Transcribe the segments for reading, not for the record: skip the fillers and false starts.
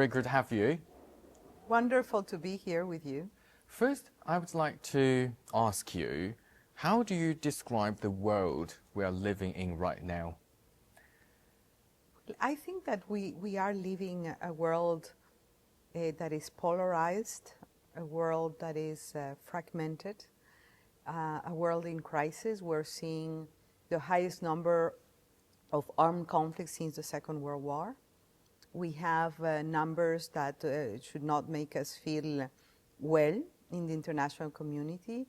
very good to have you. Wonderful to be here with you. First, I would like to ask you, how do you describe the world we are living in right now? I think that we are living a world that is polarized, a world that is fragmented, a world in crisis. We're seeing the highest number of armed conflicts since the Second World War. We have numbers that should not make us feel well in the international community.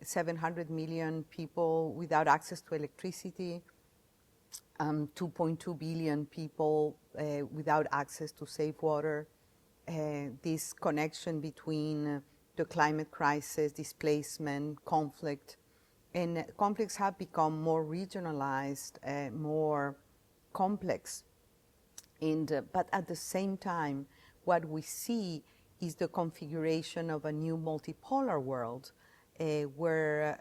700 million people without access to electricity, 2.2 billion people without access to safe water. This connection between the climate crisis, displacement, conflict, and conflicts have become more regionalized, more complex. But at the same time, what we see is the configuration of a new multipolar world where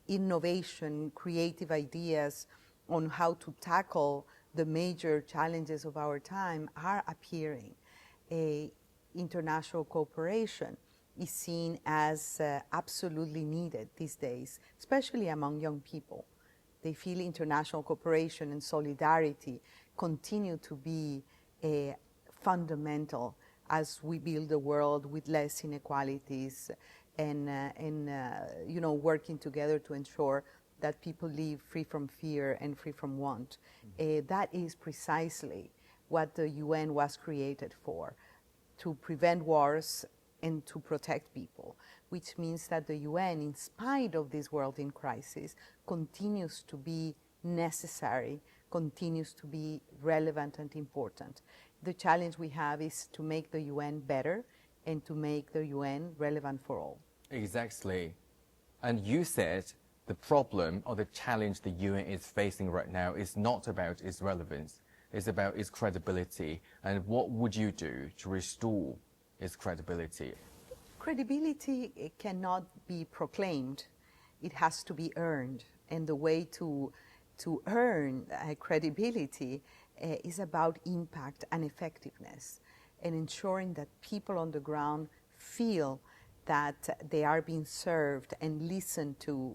innovation, creative ideas on how to tackle the major challenges of our time are appearing. International cooperation is seen as absolutely needed these days, especially among young people. They feel international cooperation and solidarity continue to be fundamental as we build a world with less inequalities and working together to ensure that people live free from fear and free from want. That is precisely what the UN was created for, to prevent wars and to protect people, which means that the UN, in spite of this world in crisis, continues to be necessary, continues to be relevant and important. The challenge we have is to make the UN better and to make the UN relevant for all. Exactly. And you said the problem or the challenge the UN is facing right now is not about its relevance, it's about its credibility. And what would you do to restore its credibility? Credibility cannot be proclaimed. It has to be earned. And the way to earn credibility is about impact and effectiveness and ensuring that people on the ground feel that they are being served and listened to,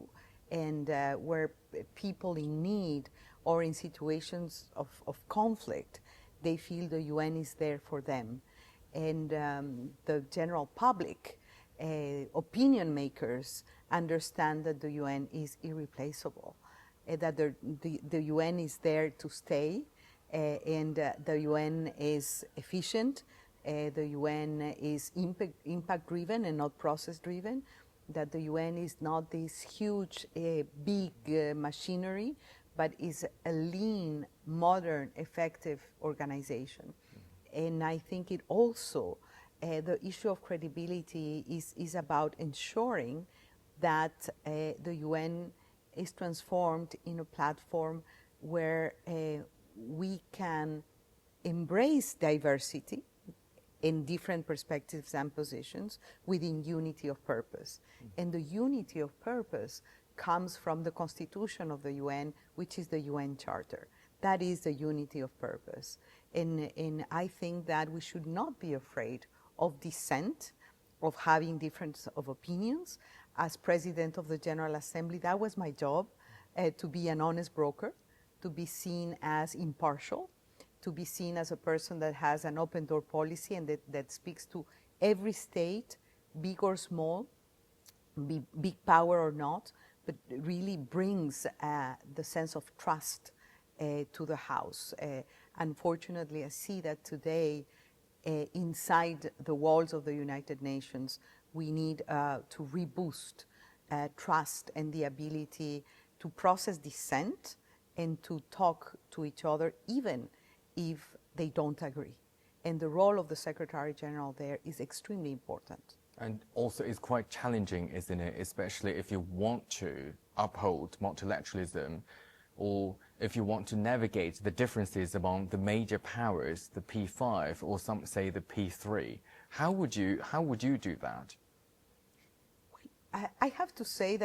and where people in need or in situations of conflict, they feel the UN is there for them. And the general public, opinion makers, understand that the UN is irreplaceable, that the UN is there to stay, and the UN is efficient, the UN is impact-driven and not process-driven, that the UN is not this huge, big machinery, but is a lean, modern, effective organization. And I think it also, the issue of credibility is about ensuring that the UN is transformed in a platform where we can embrace diversity in different perspectives and positions within unity of purpose. And the unity of purpose comes from the constitution of the UN, which is the UN Charter. That is the unity of purpose. And I think that we should not be afraid of dissent, of having difference of opinions. As President of the General Assembly, that was my job, to be an honest broker, to be seen as impartial, to be seen as a person that has an open door policy and that speaks to every state, big or small, big power or not, but really brings the sense of trust to the House. Unfortunately, I see that today, inside the walls of the United Nations, we need to reboost trust and the ability to process dissent and to talk to each other, even if they don't agree. And the role of the Secretary General there is extremely important. And also it's quite challenging, isn't it? Especially if you want to uphold multilateralism, or if you want to navigate the differences among the major powers, the P5, or some say the P3. How would you do that? I have to say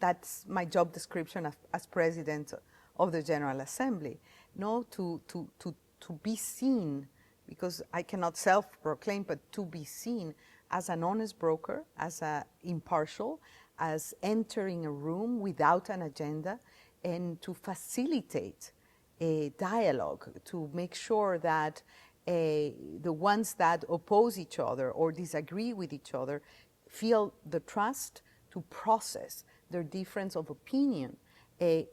that's my job description as President of the General Assembly. To be seen because I cannot self-proclaim, but to be seen as an honest broker, as impartial, as entering a room without an agenda, and to facilitate a dialogue, to make sure that the ones that oppose each other or disagree with each other feel the trust to process their difference of opinion,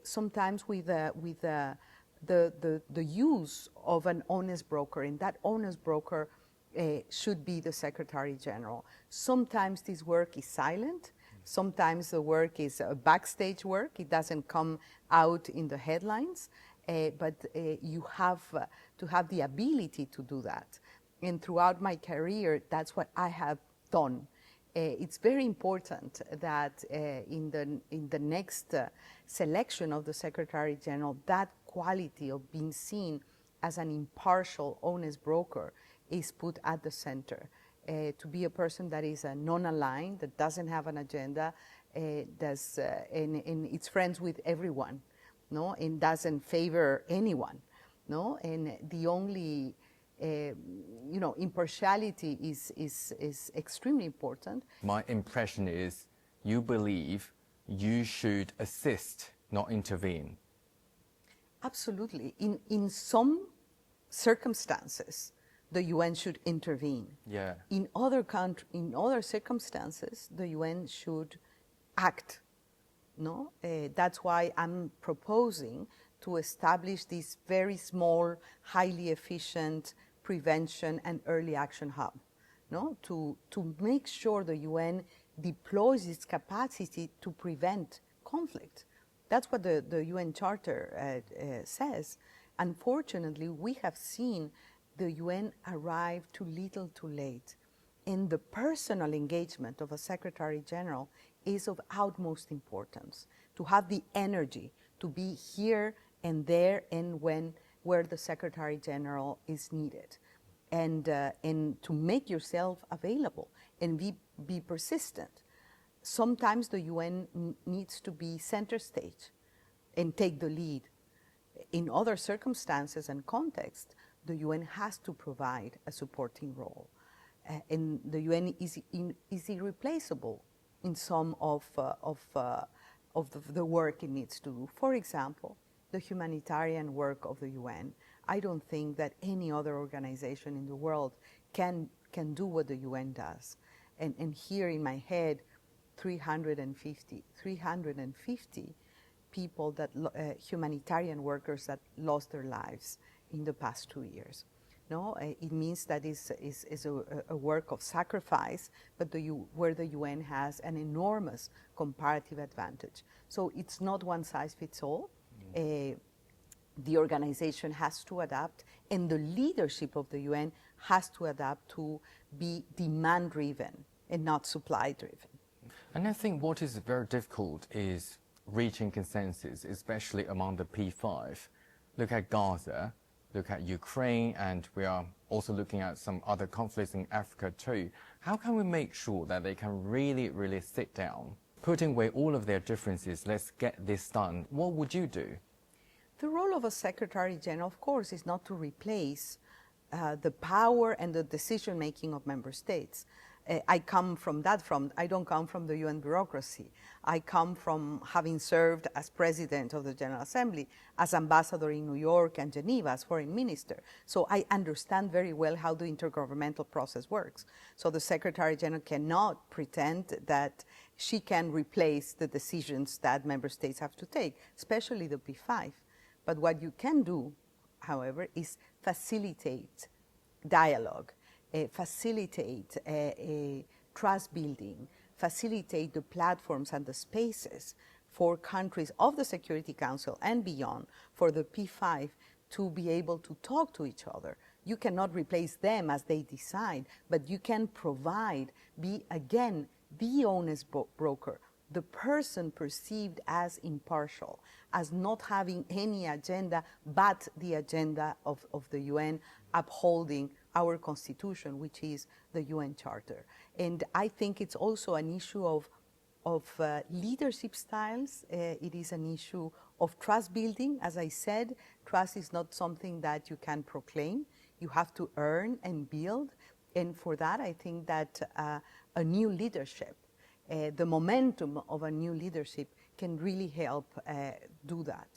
sometimes with the use of an honest broker, and that honest broker should be the Secretary General. Sometimes this work is silent. Sometimes the work is backstage work. It doesn't come out in the headlines, but you have to have the ability to do that. And throughout my career, that's what I have done. It's very important that in the next selection of the Secretary General, that quality of being seen as an impartial, honest broker is put at the center. To be a person that is non-aligned, that doesn't have an agenda, and it's friends with everyone, no, and doesn't favor anyone, no, and the only impartiality is extremely important. My impression is you believe you should assist, not intervene. Absolutely. In some circumstances, the UN should intervene. Yeah. In other circumstances, the UN should act. No, that's why I'm proposing to establish this very small, highly efficient prevention and early action hub. No, to make sure the UN deploys its capacity to prevent conflict. That's what the UN Charter says. Unfortunately, we have seen the UN arrive too little too late. And the personal engagement of a Secretary General is of utmost importance, to have the energy to be here and there and where the Secretary General is needed, and to make yourself available and be persistent. Sometimes the UN needs to be center stage and take the lead. In other circumstances and contexts, the UN has to provide a supporting role. And the UN is irreplaceable in some of the work it needs to do. For example, the humanitarian work of the UN. I don't think that any other organization in the world can do what the UN does. And here in my head, 350 people that humanitarian workers that lost their lives in the past 2 years. No, it means that is a work of sacrifice, but where the UN has an enormous comparative advantage. So it's not one size fits all. The organization has to adapt, and the leadership of the UN has to adapt to be demand-driven and not supply-driven. And I think what is very difficult is reaching consensus, especially among the P5. Look at Gaza, look at Ukraine, and we are also looking at some other conflicts in Africa too. How can we make sure that they can really, really sit down, putting away all of their differences, let's get this done? What would you do? The role of a Secretary General, of course, is not to replace the power and the decision-making of member states. I don't come from the UN bureaucracy. I come from having served as president of the General Assembly, as ambassador in New York and Geneva, as foreign minister. So I understand very well how the intergovernmental process works. So the Secretary General cannot pretend that she can replace the decisions that member states have to take, especially the P5. But what you can do, however, is facilitate dialogue, facilitate trust building, facilitate the platforms and the spaces for countries of the Security Council and beyond, for the P5 to be able to talk to each other. You cannot replace them as they decide, but you can provide, be again the honest broker, the person perceived as impartial, as not having any agenda but the agenda of the UN, upholding our constitution, which is the UN Charter. And I think it's also an issue of leadership styles. It is an issue of trust building. As I said, trust is not something that you can proclaim. You have to earn and build. And for that, I think that a new leadership, the momentum of a new leadership can really help do that.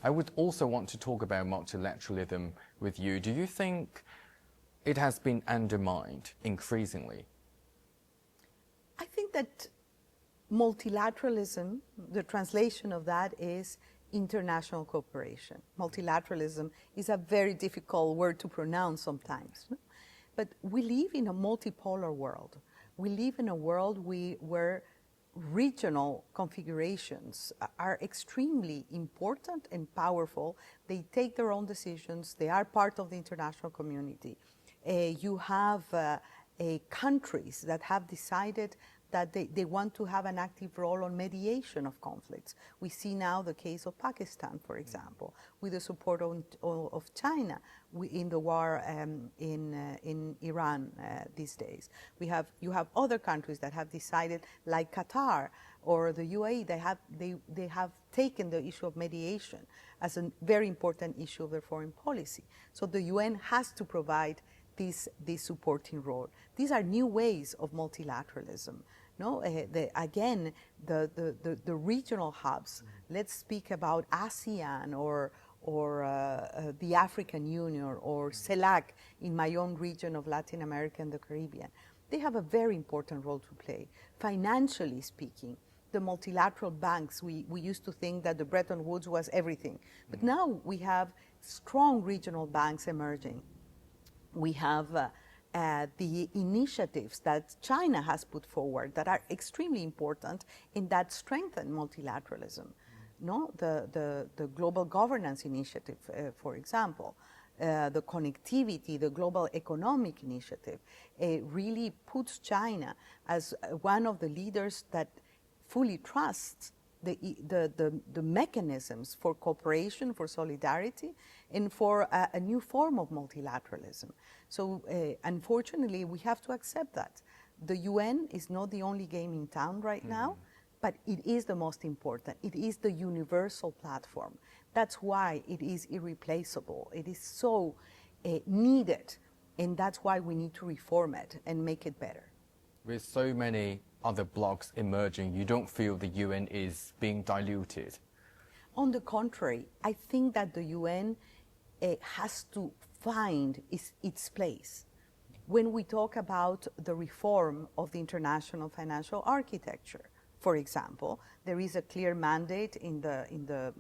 I would also want to talk about multilateralism with you. Do you think it has been undermined increasingly? I think that multilateralism, the translation of that is international cooperation. Multilateralism is a very difficult word to pronounce sometimes. But we live in a multipolar world. We live in a world where regional configurations are extremely important and powerful. They take their own decisions. They are part of the international community. You have countries that have decided that they want to have an active role on mediation of conflicts. We see now the case of Pakistan, for example, with the support of China in the war in Iran these days. You have other countries that have decided, like Qatar or the UAE, they have taken the issue of mediation as a very important issue of their foreign policy. So the UN has to provide this supporting role. These are new ways of multilateralism. No, again, the regional hubs. Let's speak about ASEAN or the African Union or CELAC in my own region of Latin America and the Caribbean. They have a very important role to play. Financially speaking, the multilateral banks, we used to think that the Bretton Woods was everything. But now we have strong regional banks emerging. We have the initiatives that China has put forward that are extremely important and that strengthen multilateralism. No, the Global Governance Initiative, for example, the connectivity, the Global Economic Initiative, really puts China as one of the leaders that fully trusts the mechanisms for cooperation, for solidarity, and for a new form of multilateralism. So unfortunately, we have to accept that. The UN is not the only game in town right now, but it is the most important. It is the universal platform. That's why it is irreplaceable. It is so needed, and that's why we need to reform it and make it better. With so many other blocs emerging, you don't feel the UN is being diluted? On the contrary, I think that the UN has to find its place. When we talk about the reform of the international financial architecture, for example, there is a clear mandate in the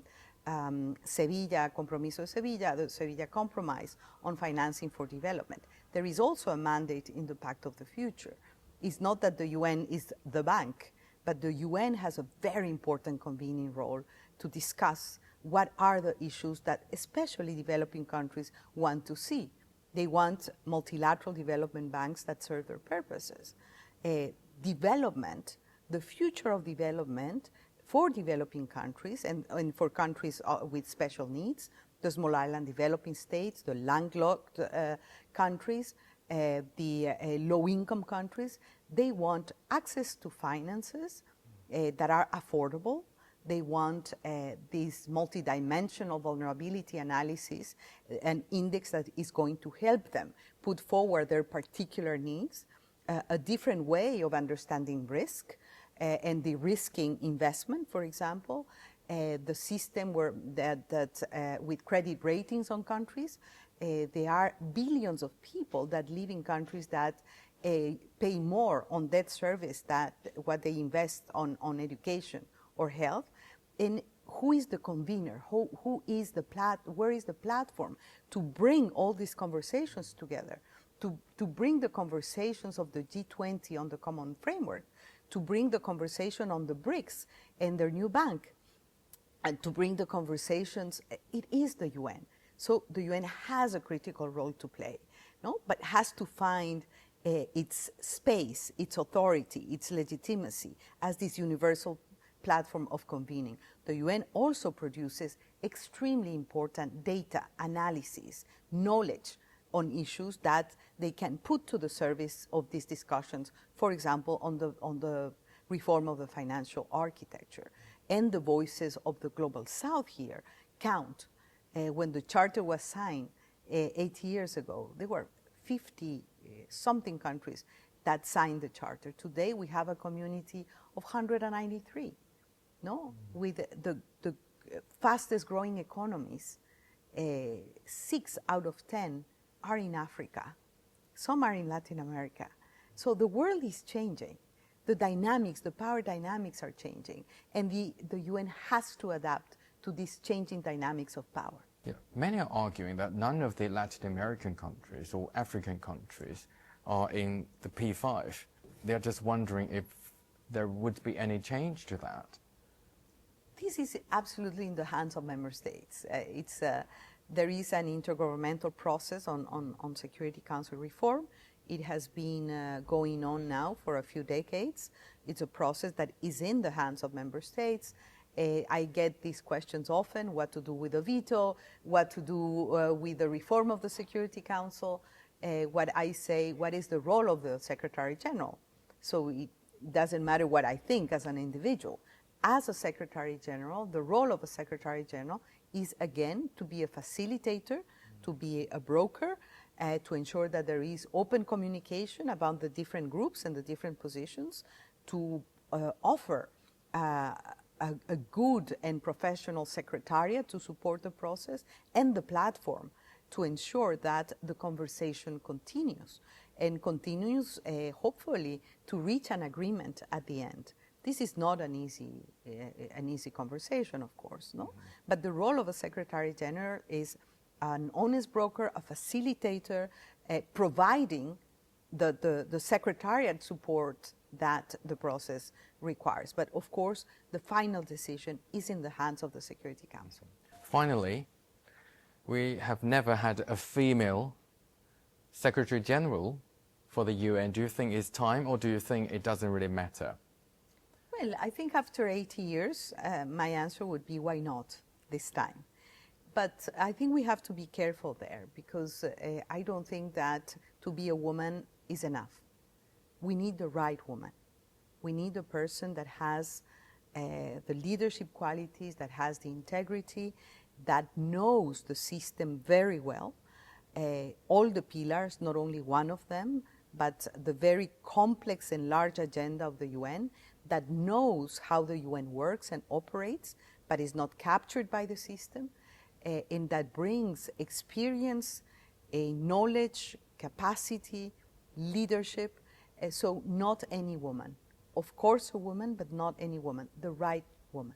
Sevilla, Compromiso de Sevilla, the Sevilla Compromise on financing for development. There is also a mandate in the Pact of the Future. It's not that the UN is the bank, but the UN has a very important convening role to discuss what are the issues that especially developing countries want to see. They want multilateral development banks that serve their purposes. Development, the future of development for developing countries and for countries with special needs, the small island developing states, the landlocked countries, the low-income countries, they want access to finances that are affordable. They want this multidimensional vulnerability analysis, an index that is going to help them put forward their particular needs, a different way of understanding risk and de-risking investment, for example, the system with credit ratings on countries. There are billions of people that live in countries that pay more on debt service than what they invest on education or health. And who is the convener? Who is where is the platform to bring all these conversations together? To bring the conversations of the G20 on the common framework, to bring the conversation on the BRICS and their new bank, and to bring the conversations, it is the UN. So the UN has a critical role to play, no? But has to find its space, its authority, its legitimacy as this universal platform of convening. The UN also produces extremely important data, analysis, knowledge on issues that they can put to the service of these discussions, for example, on the reform of the financial architecture. And the voices of the Global South here count. When the Charter was signed, 8 years ago, there were 50 something countries that signed the charter. Today we have a community of 193, no? With the fastest growing economies, 6 out of 10 are in Africa. Some are in Latin America. So the world is changing. The dynamics, the power dynamics are changing. And the UN has to adapt to these changing dynamics of power. Yeah. Many are arguing that none of the Latin American countries or African countries are in the P5. They're just wondering if there would be any change to that. This is absolutely in the hands of member states. There is an intergovernmental process on Security Council reform. It has been going on now for a few decades. It's a process that is in the hands of member states. I get these questions often: what to do with the veto, what to do with the reform of the Security Council. What I say, what is the role of the Secretary General? So it doesn't matter what I think as an individual. As a Secretary General, the role of a Secretary General is, again, to be a facilitator, to be a broker, to ensure that there is open communication about the different groups and the different positions, to offer a good and professional secretariat to support the process, and the platform to ensure that the conversation continues, and continues hopefully to reach an agreement at the end. This is not an easy conversation, of course, no? Mm-hmm. But the role of a Secretary General is an honest broker, a facilitator, providing the secretariat support that the process requires. But of course, the final decision is in the hands of the Security Council. Finally, we have never had a female Secretary General for the UN. Do you think it's time, or do you think it doesn't really matter? Well, I think after 80 years, my answer would be, why not this time? But I think we have to be careful there, because I don't think that to be a woman is enough. We need the right woman. We need a person that has the leadership qualities, that has the integrity, that knows the system very well, all the pillars, not only one of them, but the very complex and large agenda of the UN, that knows how the UN works and operates, but is not captured by the system, and that brings experience, knowledge, capacity, leadership. So not any woman. Of course a woman, but not any woman, the right woman.